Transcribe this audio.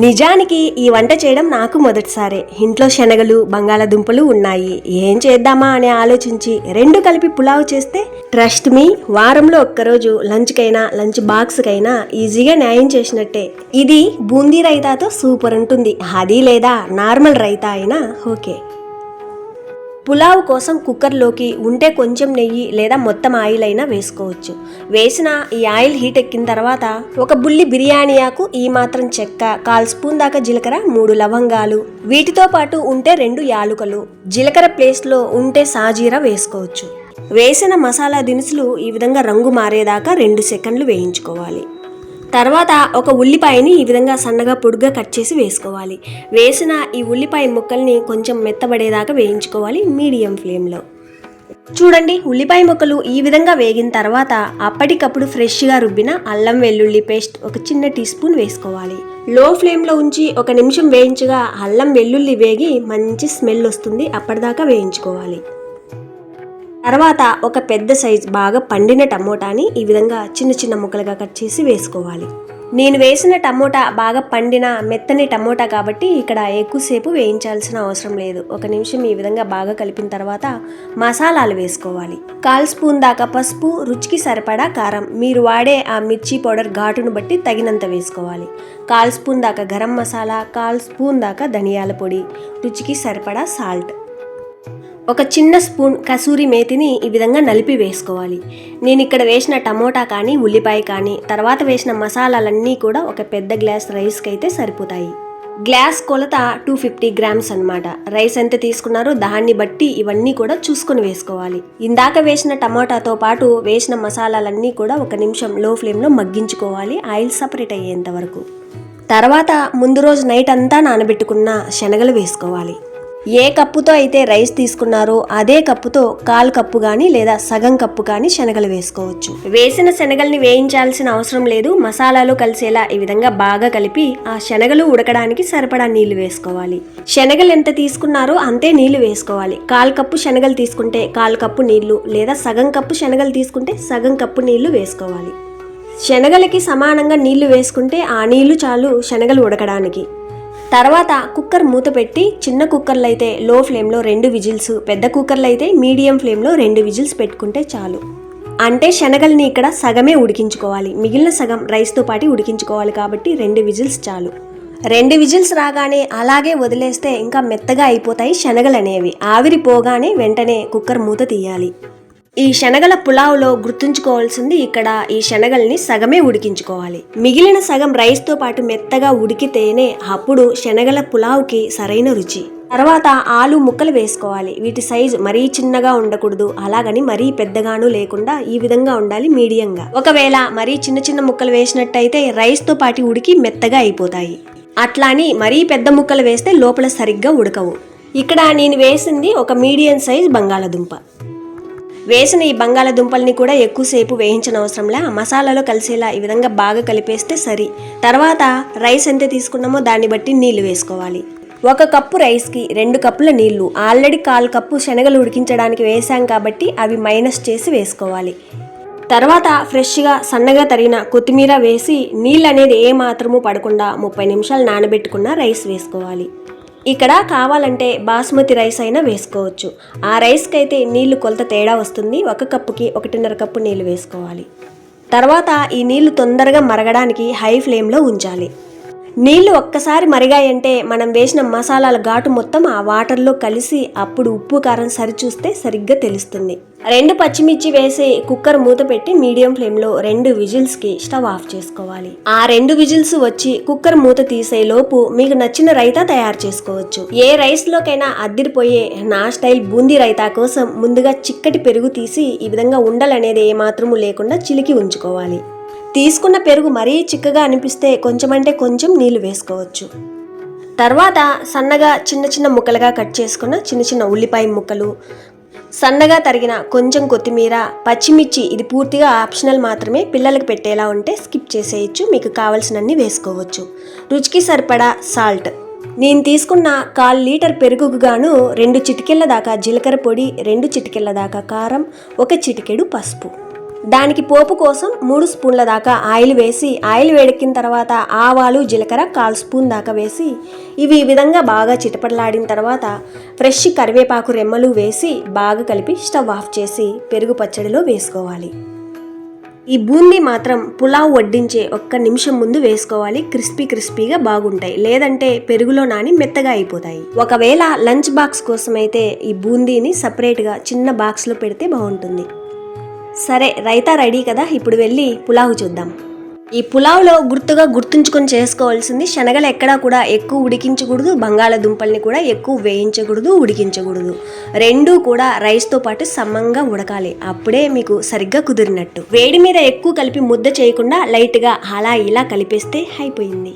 నిజానికి ఈ వంట చేయడం నాకు మొదటిసారే. ఇంట్లో శనగలు, బంగాళాదుంపలు ఉన్నాయి. ఏం చేద్దామా అని ఆలోచించి రెండు కలిపి పులావ్ చేస్తే ట్రస్ట్ మీ, వారంలో ఒక్కరోజు లంచ్కైనా లంచ్ బాక్స్కైనా ఈజీగా న్యాయం చేసినట్టే. ఇది బూందీ రైతాతో సూపర్ ఉంటుంది. అది లేదా నార్మల్ రైతా అయినా ఓకే. పులావ్ కోసం కుక్కర్లోకి ఉంటే కొంచెం నెయ్యి లేదా మొత్తం ఆయిల్ అయినా వేసుకోవచ్చు. వేసిన ఈ ఆయిల్ హీట్ ఎక్కిన తర్వాత ఒక బుల్లి బిర్యానీ ఆకు, ఈ మాత్రం చెక్క, 1/4 స్పూన్ దాకా జీలకర్ర, 3 లవంగాలు, వీటితో పాటు ఉంటే 2 యాలుకలు, జీలకర్ర ప్లేస్లో ఉంటే సాజీరా వేసుకోవచ్చు. వేసిన మసాలా దినుసులు ఈ విధంగా రంగు మారేదాకా 2 సెకండ్లు వేయించుకోవాలి. తర్వాత ఒక ఉల్లిపాయని ఈ విధంగా సన్నగా పొడుగ్గా కట్ చేసి వేసుకోవాలి. వేసిన ఈ ఉల్లిపాయ ముక్కల్ని కొంచెం మెత్తబడేదాకా వేయించుకోవాలి మీడియం ఫ్లేమ్లో. చూడండి, ఉల్లిపాయ ముక్కలు ఈ విధంగా వేగిన తర్వాత అప్పటికప్పుడు ఫ్రెష్గా రుబ్బిన అల్లం వెల్లుల్లి పేస్ట్ ఒక చిన్న టీ స్పూన్ వేసుకోవాలి. లో ఫ్లేమ్లో ఉంచి 1 నిమిషం వేయించగా అల్లం వెల్లుల్లి వేగి మంచి స్మెల్ వస్తుంది. అప్పటిదాకా వేయించుకోవాలి. తర్వాత ఒక పెద్ద సైజు బాగా పండిన టమోటాని ఈ విధంగా చిన్న చిన్న ముక్కలుగా కట్ చేసి వేసుకోవాలి. నేను వేసిన టమోటా బాగా పండిన మెత్తని టమోటా కాబట్టి ఇక్కడ ఎక్కువసేపు వేయించాల్సిన అవసరం లేదు. 1 నిమిషం ఈ విధంగా బాగా కలిపిన తర్వాత మసాలాలు వేసుకోవాలి. 1/4 స్పూన్ దాకా పసుపు, రుచికి సరిపడా కారం, మీరు వాడే ఆ మిర్చి పౌడర్ ఘాటును బట్టి తగినంత వేసుకోవాలి. 1/4 స్పూన్ దాకా గరం మసాలా, 1/4 స్పూన్ దాకా ధనియాల పొడి, రుచికి సరిపడా సాల్ట్, ఒక చిన్న స్పూన్ కసూరి మేతిని ఈ విధంగా నలిపి వేసుకోవాలి. నేను ఇక్కడ వేసిన టమోటా కానీ ఉల్లిపాయ కానీ తర్వాత వేసిన మసాలాలన్నీ కూడా ఒక పెద్ద గ్లాస్ రైస్కి అయితే సరిపోతాయి. గ్లాస్ కొలత 250 గ్రామ్స్ అనమాట. రైస్ ఎంత తీసుకున్నారో దాన్ని బట్టి ఇవన్నీ కూడా చూసుకొని వేసుకోవాలి. ఇందాక వేసిన టమోటాతో పాటు వేసిన మసాలాలన్నీ కూడా 1 నిమిషం లో ఫ్లేమ్లో మగ్గించుకోవాలి, ఆయిల్ సపరేట్ అయ్యేంత వరకు. తర్వాత ముందు రోజు నైట్ అంతా నానబెట్టుకున్న శనగలు వేసుకోవాలి. ఏ కప్పుతో అయితే రైస్ తీసుకున్నారో అదే కప్పుతో 1/4 కప్పు కానీ లేదా సగం కప్పు కానీ శనగలు వేసుకోవచ్చు. వేసిన శనగల్ని వేయించాల్సిన అవసరం లేదు. మసాలాలు కలిసేలా ఈ విధంగా బాగా కలిపి ఆ శనగలు ఉడకడానికి సరిపడా నీళ్లు వేసుకోవాలి. శనగలు ఎంత తీసుకున్నారో అంతే నీళ్లు వేసుకోవాలి. 1/4 కప్పు శనగలు తీసుకుంటే 1/4 కప్పు నీళ్లు, లేదా సగం కప్పు శనగలు తీసుకుంటే సగం కప్పు నీళ్లు వేసుకోవాలి. శనగలకి సమానంగా నీళ్లు వేసుకుంటే ఆ నీళ్లు చాలు శనగలు ఉడకడానికి. తర్వాత కుక్కర్ మూత పెట్టి చిన్న కుక్కర్లు అయితే లో ఫ్లేమ్లో 2 విజిల్స్, పెద్ద కుక్కర్లు అయితే మీడియం ఫ్లేమ్లో 2 విజిల్స్ పెట్టుకుంటే చాలు. అంటే శనగల్ని ఇక్కడ సగమే ఉడికించుకోవాలి, మిగిలిన సగం రైస్తో పాటు ఉడికించుకోవాలి కాబట్టి 2 విజిల్స్ చాలు. 2 విజిల్స్ రాగానే అలాగే వదిలేస్తే ఇంకా మెత్తగా అయిపోతాయి శనగలు అనేవి. ఆవిరి పోగానే వెంటనే కుక్కర్ మూత తీయాలి. ఈ శనగల పులావ్లో గుర్తుంచుకోవాల్సింది ఇక్కడ ఈ శనగల్ని సగమే ఉడికించుకోవాలి. మిగిలిన సగం రైస్తో పాటు మెత్తగా ఉడికితేనే అప్పుడు శనగల పులావ్కి సరైన రుచి. తర్వాత ఆలు ముక్కలు వేసుకోవాలి. వీటి సైజు మరీ చిన్నగా ఉండకూడదు, అలాగని మరీ పెద్దగాను లేకుండా ఈ విధంగా ఉండాలి, మీడియంగా. ఒకవేళ మరీ చిన్న చిన్న ముక్కలు వేసినట్టయితే రైస్తో పాటు ఉడికి మెత్తగా అయిపోతాయి. అట్లా అని మరీ పెద్ద ముక్కలు వేస్తే లోపల సరిగ్గా ఉడకవు. ఇక్కడ నేను వేసింది ఒక మీడియం సైజ్ బంగాళాదుంప. వేసిన ఈ బంగాళాదుంపల్ని కూడా ఎక్కువసేపు వేయించిన అవసరంలా మసాలాలో కలిసేలా ఈ విధంగా బాగా కలిపేస్తే సరి. తర్వాత రైస్ ఎంత తీసుకున్నామో దాన్ని బట్టి నీళ్లు వేసుకోవాలి. 1 కప్పు రైస్కి 2 కప్పుల నీళ్లు. ఆల్రెడీ 1/4 కప్పు శనగలు ఉడికించడానికి వేసాం కాబట్టి అవి మైనస్ చేసి వేసుకోవాలి. తర్వాత ఫ్రెష్గా సన్నగా తరిగిన కొత్తిమీర వేసి నీళ్ళు అనేది ఏ మాత్రము పడకుండా 30 నిమిషాలు నానబెట్టుకున్న రైస్ వేసుకోవాలి. ఇక్కడ కావాలంటే బాస్మతి రైస్ అయినా వేసుకోవచ్చు. ఆ రైస్కి అయితే నీళ్లు కొలత తేడా వస్తుంది. 1 కప్పుకి 1.5 కప్పు నీళ్లు వేసుకోవాలి. తర్వాత ఈ నీళ్లు తొందరగా మరగడానికి హై ఫ్లేమ్లో ఉంచాలి. నీళ్లు ఒక్కసారి మరిగాయంటే మనం వేసిన మసాలాల ఘాటు మొత్తం ఆ వాటర్లో కలిసి అప్పుడు ఉప్పు కారం సరిచూస్తే సరిగ్గా తెలుస్తుంది. 2 పచ్చిమిర్చి వేసి కుక్కర్ మూత పెట్టి మీడియం ఫ్లేమ్లో 2 విజిల్స్కి స్టవ్ ఆఫ్ చేసుకోవాలి. ఆ 2 విజిల్స్ వచ్చి కుక్కర్ మూత తీసే లోపు మీకు నచ్చిన రైతా తయారు చేసుకోవచ్చు. ఏ రైస్లోకైనా అద్దిరిపోయే నా స్టైల్ బూందీ రైతా కోసం ముందుగా చిక్కటి పెరుగు తీసి ఈ విధంగా ఉండలనేది ఏమాత్రము లేకుండా చిలికి ఉంచుకోవాలి. తీసుకున్న పెరుగు మరీ చిక్కగా అనిపిస్తే కొంచెం అంటే కొంచెం నీళ్లు వేసుకోవచ్చు. తర్వాత సన్నగా చిన్న చిన్న ముక్కలుగా కట్ చేసుకున్న చిన్న చిన్న ఉల్లిపాయ ముక్కలు, సన్నగా తరిగిన కొంచెం కొత్తిమీర, పచ్చిమిర్చి, ఇది పూర్తిగా ఆప్షనల్ మాత్రమే, పిల్లలకు పెట్టేలా ఉంటే స్కిప్ చేసేయచ్చు, మీకు కావాల్సినన్ని వేసుకోవచ్చు. రుచికి సరిపడా సాల్ట్. నేను తీసుకున్న 1/4 లీటర్ పెరుగుకు గాను 2 చిటికెళ్ళ దాకా జీలకర్ర పొడి, 2 చిటికెళ్ళ దాకా కారం, 1 చిటికెడు పసుపు. దానికి పోపు కోసం 3 స్పూన్ల దాకా ఆయిల్ వేసి, ఆయిల్ వేడెక్కిన తర్వాత ఆవాలు జీలకర్ర 1/4 స్పూన్ దాకా వేసి ఇవి ఈ విధంగా బాగా చిటపటలాడిన తర్వాత ఫ్రెష్ కరివేపాకు రెమ్మలు వేసి బాగా కలిపి స్టవ్ ఆఫ్ చేసి పెరుగు పచ్చడిలో వేసుకోవాలి. ఈ బూందీ మాత్రం పులావ్ వడ్డించే 1 నిమిషం ముందు వేసుకోవాలి. క్రిస్పీగా బాగుంటాయి, లేదంటే పెరుగులో నాని మెత్తగా అయిపోతాయి. ఒకవేళ లంచ్ బాక్స్ కోసం అయితే ఈ బూందీని సపరేట్గా చిన్న బాక్స్లో పెడితే బాగుంటుంది. సరే, రైతా రెడీ కదా, ఇప్పుడు వెళ్ళి పులావ్ చూద్దాం. ఈ పులావ్లో గుర్తుంచుకొని చేసుకోవాల్సింది, శనగలు ఎక్కడా కూడా ఎక్కువ ఉడికించకూడదు, బంగాళదుంపల్ని కూడా ఎక్కువ వేయించకూడదు, ఉడికించకూడదు. రెండూ కూడా రైస్తో పాటు సమంగా ఉడకాలి. అప్పుడే మీకు సరిగ్గా కుదిరినట్టు. వేడి మీద ఎక్కువ కలిపి ముద్ద చేయకుండా లైట్గా అలా ఇలా కలిపేస్తే అయిపోయింది.